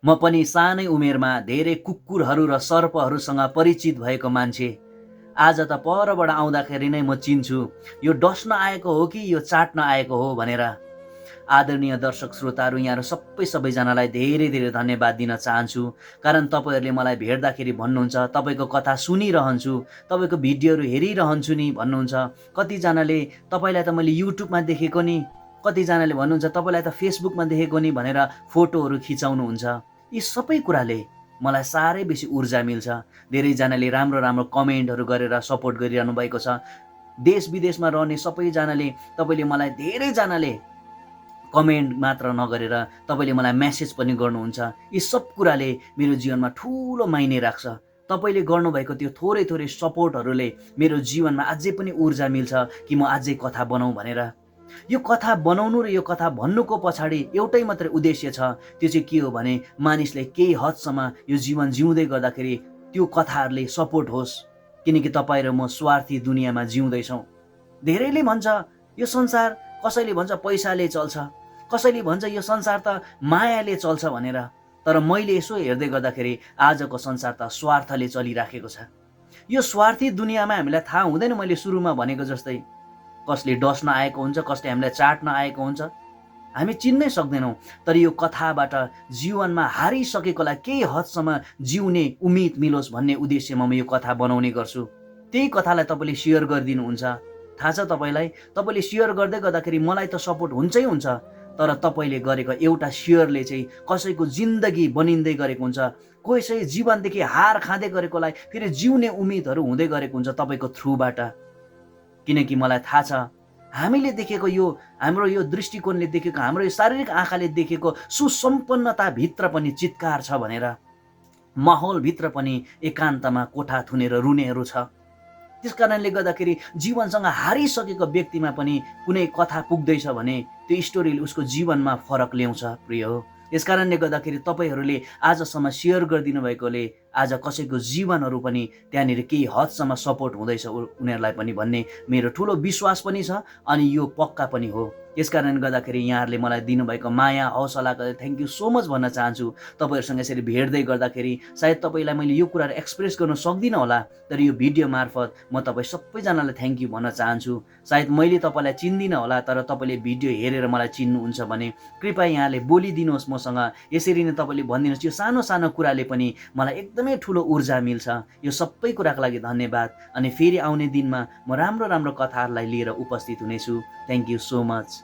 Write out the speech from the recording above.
म पनि सानै उमेरमा धेरै कुकुरहरू र सर्पहरूसँग परिचित भएको मान्छे। आज त परबाट आउँदाखेरि नै म चिन्छु यो डस्न आएको हो कि यो चाट्न आएको हो भनेर। आदरणीय दर्शक श्रोताहरू, यहाँहरू सबैजनालाई धेरै धेरै धन्यवाद दिन चाहन्छु। कारण तपाईँहरूले मलाई भेट्दाखेरि भन्नुहुन्छ तपाईँको कथा सुनिरहन्छु, तपाईँको भिडियोहरू हेरिरहन्छु नि भन्नुहुन्छ। कतिजनाले तपाईँलाई त मैले युट्युबमा देखेको नि, कतिजनाले भन्नुहुन्छ तपाईँलाई त फेसबुकमा देखेको नि भनेर फोटोहरू खिचाउनुहुन्छ। यी सबै कुराले मलाई साह्रै बेसी ऊर्जा मिल्छ। धेरैजनाले राम्रो राम्रो कमेन्टहरू गरेर सपोर्ट गरिरहनु भएको छ। देश विदेशमा रहने सबैजनाले तपाईँले मलाई धेरैजनाले कमेन्ट मात्र नगरेर तपाईँले मलाई मेसेज पनि गर्नुहुन्छ। यी सब कुराले मेरो जीवनमा ठुलो मायने राख्छ। तपाईँले गर्नुभएको त्यो थोरै थोरै सपोर्टहरूले मेरो जीवनमा अझै पनि ऊर्जा मिल्छ कि म अझै कथा बनाऊँ भनेर। यो कथा बनाउनु र यो कथा भन्नुको पछाडि एउटै मात्रै उद्देश्य छ। त्यो चाहिँ के हो भने मानिसले केही हदसम्म यो जीवन जिउँदै गर्दाखेरि त्यो कथाहरूले सपोर्ट होस्। किनकि तपाईँ र म स्वार्थी दुनियाँमा जिउँदैछौँ। धेरैले भन्छ यो संसार, कसैले भन्छ पैसाले चल्छ, कसैले भन्छ यो संसार त मायाले चल्छ भनेर। तर मैले यसो हेर्दै गर्दाखेरि आजको संसार त स्वार्थले चलिराखेको छ। यो स्वार्थी दुनियाँमा हामीलाई थाहा हुँदैन, मैले सुरुमा भनेको जस्तै कसले डस्न आएको हुन्छ, कसले हामीलाई चाट्न आएको हुन्छ, हामी चिन्नै सक्दैनौँ। तर यो कथाबाट जीवनमा हारिसकेकोलाई केही हदसम्म जिउने उम्मिद मिलोस् भन्ने उद्देश्यमा म यो कथा बनाउने गर्छु। त्यही कथालाई तपाईँले सेयर गरिदिनुहुन्छ। थाहा छ तपाईँलाई, तपाईँले सेयर गर्दै गर्दाखेरि मलाई त सपोर्ट हुन्छै हुन्छ, तर तपाईँले गरेको एउटा सेयरले चाहिँ कसैको जिन्दगी बनिँदै गरेको हुन्छ। कसै जीवनदेखि हार खाँदै गरेकोलाई फेरि जिउने उम्मिदहरू हुँदै गरेको हुन्छ तपाईँको थ्रुबाट। किनकि मलाई थाहा छ हामीले देखेको यो, हाम्रो यो दृष्टिकोणले देखेको, हाम्रो यो शारीरिक आँखाले देखेको सुसम्पन्नताभित्र पनि चित्कार छ भनेर। माहौलभित्र पनि एकान्तमा कोठा थुनेर रुनेहरू छ। त्यस कारणले गर्दाखेरि जीवनसँग हारिसकेको व्यक्तिमा पनि कुनै कथा पुग्दैछ भने त्यो स्टोरीले उसको जीवनमा फरक ल्याउँछ प्रिय हो। यस कारणले गर्दाखेरि तपाईँहरूले आजसम्म सेयर गरिदिनु भएकोले आज कसैको जीवनहरू पनि त्यहाँनिर केही हदसम्म सपोर्ट हुँदैछ उनीहरूलाई पनि भन्ने मेरो ठुलो विश्वास पनि छ अनि यो पक्का पनि हो। यस कारणले गर्दाखेरि यहाँहरूले मलाई दिनुभएको माया हौसलाको थ्याङ्क यू सो मच भन्न चाहन्छु। तपाईँहरूसँग यसरी भेट्दै गर्दाखेरि सायद तपाईँलाई मैले यो कुराहरू एक्सप्रेस गर्न सक्दिनँ होला, तर यो भिडियो मार्फत म तपाईँ सबैजनालाई थ्याङ्क यू भन्न चाहन्छु। सायद मैले तपाईँलाई चिन्दिनँ होला, तर तपाईँले भिडियो हेरेर मलाई चिन्नुहुन्छ भने कृपया यहाँले बोलिदिनुहोस् मसँग। यसरी नै तपाईँले भनिदिनुहोस्। यो सानो सानो कुराले पनि मलाई एकदमै ठुलो ऊर्जा मिल्छ। यो सबै कुराको लागि धन्यवाद। अनि फेरि आउने दिनमा म राम्रो राम्रो कथाहरूलाई लिएर उपस्थित हुनेछु। Thank you so much.